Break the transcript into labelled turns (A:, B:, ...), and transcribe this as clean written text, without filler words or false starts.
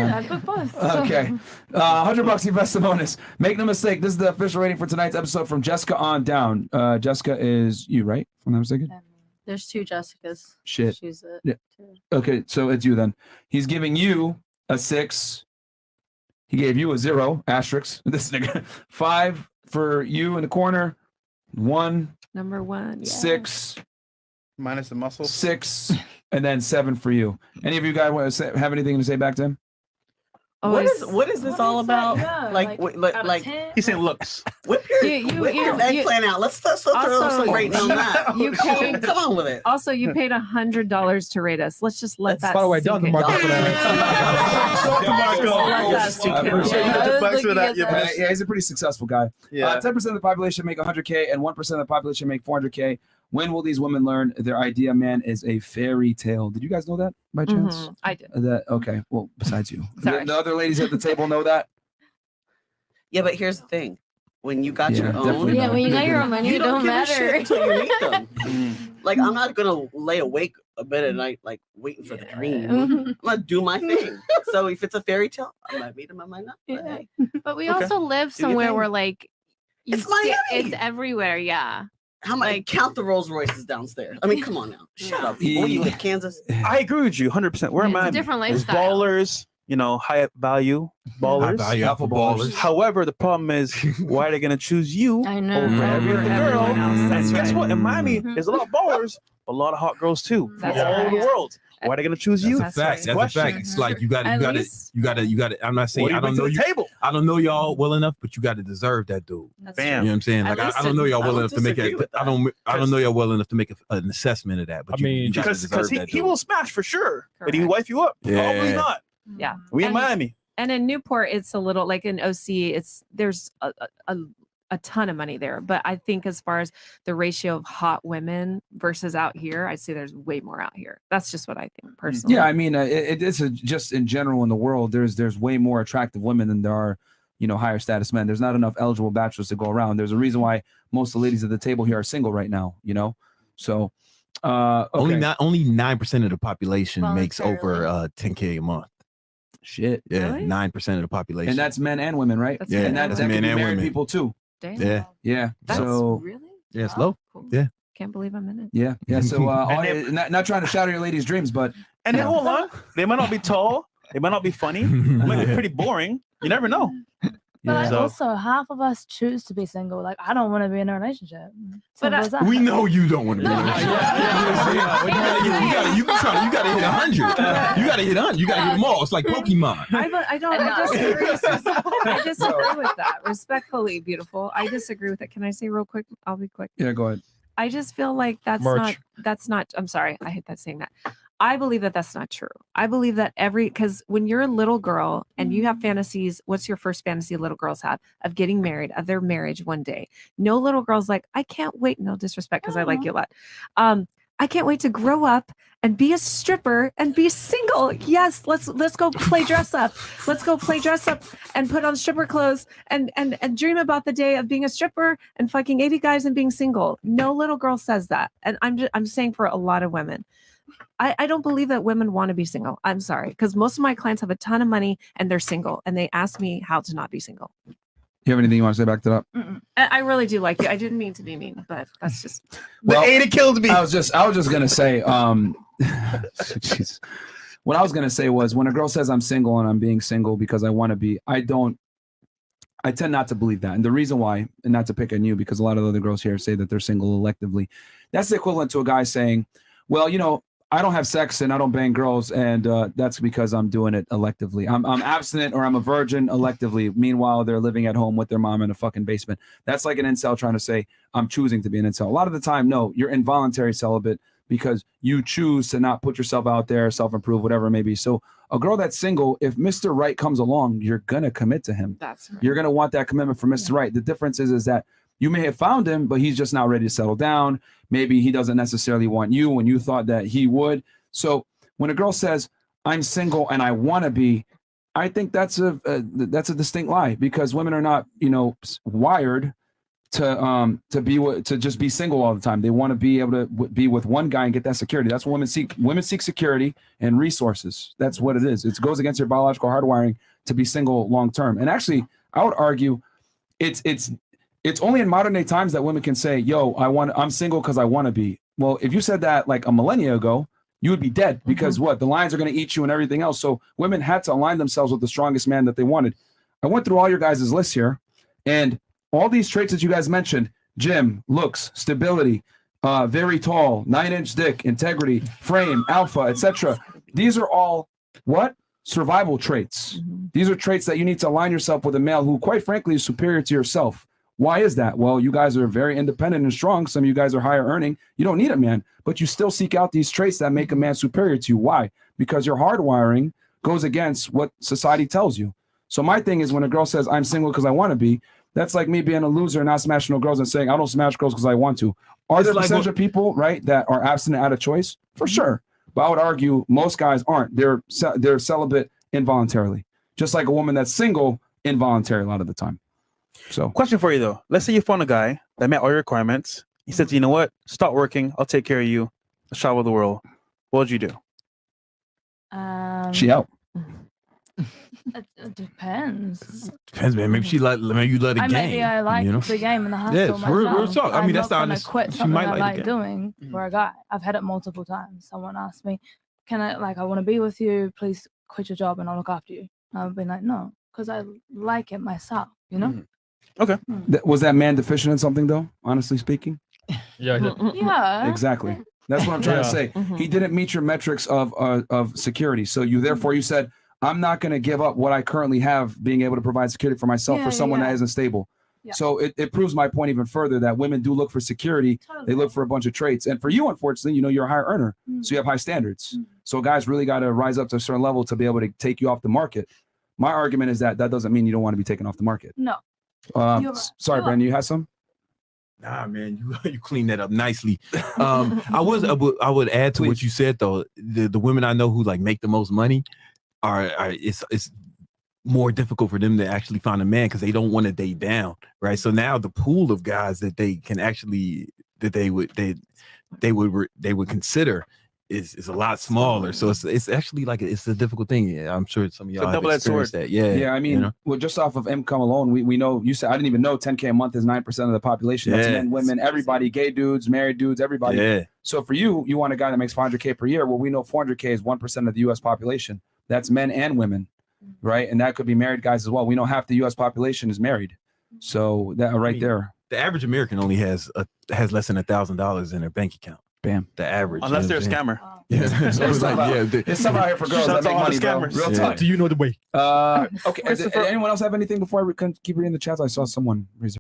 A: I put both.
B: Okay. $100 invest the bonus. Make no mistake, this is the official rating for tonight's episode from Jessica on down. Jessica is you, right? If I'm not mistaken.
A: There's 2 Jessicas.
B: Shit.
A: She's it.
B: Yeah. Okay, so it's you then. He's giving you a 6. He gave you a 0, asterisk. This nigga. 5 for you in the corner. 1.
C: Number 1.
A: Yeah.
B: 6.
D: Minus the muscles.
B: 6. And then 7 for you. Any of you guys want to have anything to say back to him?
C: Oh,
E: what is this all about?
A: Yeah,
E: like
D: He's saying looks.
E: whip your eggplant out. Let's throw some rating on that.
C: You paid,
E: Come on with it.
C: also, you paid $100 to rate us. Let's just let that.
F: By the way,
C: sink
F: down to
C: in.
F: Marco for
B: I appreciate it.
D: $100 for that.
B: Yeah, he's a pretty successful guy.
D: Yeah.
B: 10% of the population make 100K and 1% of the population make 400K. When will these women learn their idea man is a fairy tale? Did you guys know that by chance?
C: Mhm, I did.
B: Okay. Well, besides you,
C: Sorry.
B: the other ladies at the table know that.
E: Yeah, but here's the thing. When you got your own,
B: definitely
A: Yeah,
B: not.
A: when you got your own money,
E: you
A: it don't
E: don't give a shit
A: matter.
E: until you meet them. Like, I'm not gonna lay awake a bit at night, like waiting for the dream. I'm gonna do my thing. So if it's a fairy tale, I might meet him, I might not. But
A: Yeah.
E: hey,
C: But we
D: Okay.
C: also live
E: Do your
C: somewhere
E: thing.
C: where, like, you
E: It's
C: see-
E: Miami.
C: it's everywhere. Yeah.
E: how much? Count the Rolls Royces downstairs. I mean, come on now. Shut up.
B: Yeah.
E: What do you live, Kansas?
D: I agree with you 100%. Where am
C: It's a
D: I?
C: different
D: There's
C: lifestyle.
D: ballers, high value ballers.
F: High value alpha ballers.
D: However, the problem is, why are they going to choose you
A: I know.
D: over every other girl?
C: Everyone else,
D: And
C: that's
D: guess
C: right.
D: what? In Miami,
A: Mhm.
D: there's a lot of ballers, but a lot of hot girls too, from
C: That's
D: all
C: right.
D: over the world. Why are they going to choose you?
F: That's a fact. That's a
D: Question.
F: fact. It's like you got
C: At
F: to.
C: least-
F: I'm not saying
D: What do
F: I
D: you
F: don't
D: bring
F: know
D: to the
F: you.
D: table?
F: I don't know y'all well enough, but you got to deserve that dude.
C: That's
D: Bam.
F: You know what I'm saying?
C: At
F: Like I
C: least
F: don't know y'all
E: I
F: well
E: don't
F: enough to make
E: disagree with
F: I
E: that.
F: don't know y'all well enough to make an assessment of that. But
G: I mean,
F: you gotta
D: Because
F: deserve
D: he,
F: that
D: he
F: dude.
D: will smash for sure, but he
C: Correct.
D: wife you up.
F: Yeah.
D: Probably not.
C: Yeah.
D: We in
C: And-
D: Miami.
C: And in Newport, it's a little like in OC. There's a ton of money there, but I think as far as the ratio of hot women versus out here, I'd say there's way more out here. That's just what I think personally.
B: Yeah, I mean, it's just in general in the world. There's way more attractive women than there are, higher status men. There's not enough eligible bachelors to go around. There's a reason why most of the ladies at the table here are single right now. So okay.
F: Only 9% of the population makes
A: Voluntarily.
F: over 10K a month.
B: Shit.
F: Yeah,
C: Really?
F: 9% of the population.
B: And that's men and women, right?
C: That's
F: Yeah,
B: And that
F: that's
B: could
F: men
B: be
F: and
B: married
F: women.
B: people too.
C: Damn.
F: Yeah.
B: Yeah.
C: That's
B: So
C: really
F: Yeah, it's low.
C: cool.
F: Yeah.
C: Can't believe I'm in it.
B: yeah. So
D: And
B: not trying to shatter your ladies' dreams, but
D: And then hold on, they might not be tall, they might not be funny, they might be pretty boring. You never know.
A: But like,
D: So-
A: also, half of us choose to be single. Like, I don't want to be in a relationship.
C: But
A: Simple as that.
F: We know you don't want to be.
A: No,
F: in a
A: I-
F: relationship. You gotta hit 100. You gotta hit 100. You gotta hit them all. It's like Pokemon.
C: I disagree with that. Respectfully, beautiful. I disagree with it. Can I say real quick? I'll be quick.
B: yeah, go ahead.
C: I just feel like
G: Merch.
C: that's not, I'm sorry. I hate that saying that. I believe that that's not true. I believe that because when you're a little girl and you have fantasies, what's your first fantasy little girls have? Of getting married, of their marriage one day. No little girl's like, I can't wait. No disrespect, because I like you a lot. I can't wait to grow up and be a stripper and be single. Yes, let's go play dress up. Let's go play dress up and put on stripper clothes and dream about the day of being a stripper and fucking 80 guys and being single. No little girl says that. And I'm saying for a lot of women. I don't believe that women want to be single. I'm sorry, because most of my clients have a ton of money and they're single, and they ask me how to not be single.
B: You have anything you want to say back to that?
C: I really do like you. I didn't mean to be mean, but that's just.
B: Well,
D: the 80 killed me.
B: I was just gonna say, jeez. What I was gonna say was, when a girl says I'm single and I'm being single because I want to be, I tend not to believe that. And the reason why, and not to pick on you, because a lot of other girls here say that they're single electively. That's the equivalent to a guy saying, well, I don't have sex and I don't bang girls, and that's because I'm doing it electively. I'm abstinent, or I'm a virgin electively. Meanwhile, they're living at home with their mom in a fucking basement. That's like an incel trying to say, I'm choosing to be an incel. A lot of the time, no, you're involuntary celibate because you choose to not put yourself out there, self-improve, whatever it may be. So a girl that's single, if Mr. Right comes along, you're going to commit to him.
C: That's right.
B: You're going to want that commitment from Mr. Right. The difference is that you may have found him, but he's just not ready to settle down. Maybe he doesn't necessarily want you when you thought that he would. So when a girl says, I'm single and I want to be, I think that's a distinct lie, because women are not, wired to just be single all the time. They want to be able to be with one guy and get that security. That's what women seek. Women seek security and resources. That's what it is. It goes against your biological hardwiring to be single long term. And actually, I would argue it's only in modern day times that women can say, "Yo, I'm single because I want to be." Well, if you said that like a millennia ago, you would be dead because what? The lions are going to eat you and everything else. So women had to align themselves with the strongest man that they wanted. I went through all your guys' lists here, and all these traits that you guys mentioned: gym, looks, stability, very tall, 9-inch dick, integrity, frame, alpha, etc. These are all what? Survival traits. These are traits that you need to align yourself with a male who, quite frankly, is superior to yourself. Why is that? Well, you guys are very independent and strong. Some of you guys are higher earning. You don't need a man, but you still seek out these traits that make a man superior to you. Why? Because your hardwiring goes against what society tells you. So my thing is, when a girl says, I'm single because I want to be, that's like me being a loser and not smashing no girls and saying, I don't smash girls because I want to. Are there percentage of people, right, that are abstinent out of choice? For sure. But I would argue most guys aren't. They're celibate involuntarily. Just like a woman that's single involuntarily a lot of the time. So,
D: question for you though. Let's say you found a guy that met all your requirements. He said, you know what? Stop working. I'll take care of you. Let's travel the world. What would you do?
B: She out.
A: It depends.
F: Depends, man. Maybe you let the game.
A: Maybe I like the game and the hustle
F: Yeah,
A: myself.
F: real talk. I mean, that's the
A: I'm not
F: honest.
A: gonna quit
F: She
A: something
F: might
A: I
F: like
A: like
F: the game.
A: doing for a guy. I've had it multiple times. Someone asked me, "Can I I want to be with you? Please quit your job and I'll look after you." I've been like, "No, because I like it myself." You know.
D: Okay.
B: Was that man deficient in something though? Honestly speaking.
A: Yeah.
B: Exactly. That's what I'm trying to say. He didn't meet your metrics of security. So therefore you said, I'm not going to give up what I currently have, being able to provide security for myself for someone that isn't stable. Yeah. So it proves my point even further that women do look for security. They look for a bunch of traits. And for you, unfortunately, you're a higher earner. So you have high standards. So guys really got to rise up to a certain level to be able to take you off the market. My argument is that doesn't mean you don't want to be taken off the market.
A: No.
B: Sorry, Brandon, you had some?
F: Nah, man, you clean that up nicely. I would add to what you said though. The women I know who like make the most money it's more difficult for them to actually find a man because they don't want to date down, right? So now the pool of guys that they can actually they would consider is a lot smaller. So it's actually like it's a difficult thing. Yeah, I'm sure some of y'all have experienced that. Yeah,
B: I mean, well, just off of income alone, we know. You said I didn't even know 10K a month is 9% of the population. That's men, women, everybody, gay dudes, married dudes, everybody. Yeah. So for you want a guy that makes 400K per year. Well, we know 400K is 1% of the U.S. population. That's men and women, right? And that could be married guys as well. We know half the U.S. population is married. So that there.
F: The average American only has less than $1,000 in their bank account.
B: Bam.
F: The average.
D: Unless they're a scammer.
F: Yeah. So
B: it's like, there's some out here for girls that make money, bro. Real talk.
F: Do you know the way?
B: Okay. Did anyone else have anything before I keep reading the chats? I saw someone raise